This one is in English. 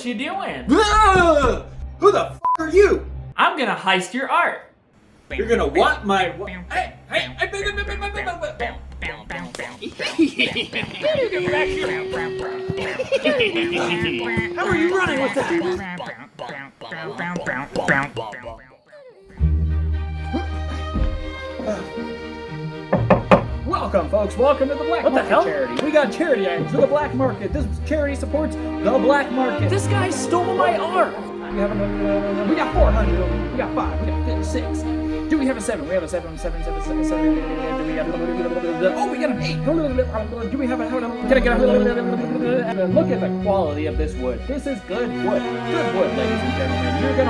you doing? Ah! Who the f*** are you? I'm gonna heist your art. You're gonna want my... Hey! How are you running with that? Welcome, folks. Welcome to the Black Market Charity. We got charity items for the black market. This charity supports the black market. This guy stole my art. We got 400. We got 5. We got 6. Do we have a 7? We have a 7. 7. Do we have? Oh, we got an 8. Do we have a? Can I get a? Look at the quality of this wood. This is good wood. Good wood, ladies and gentlemen. You're gonna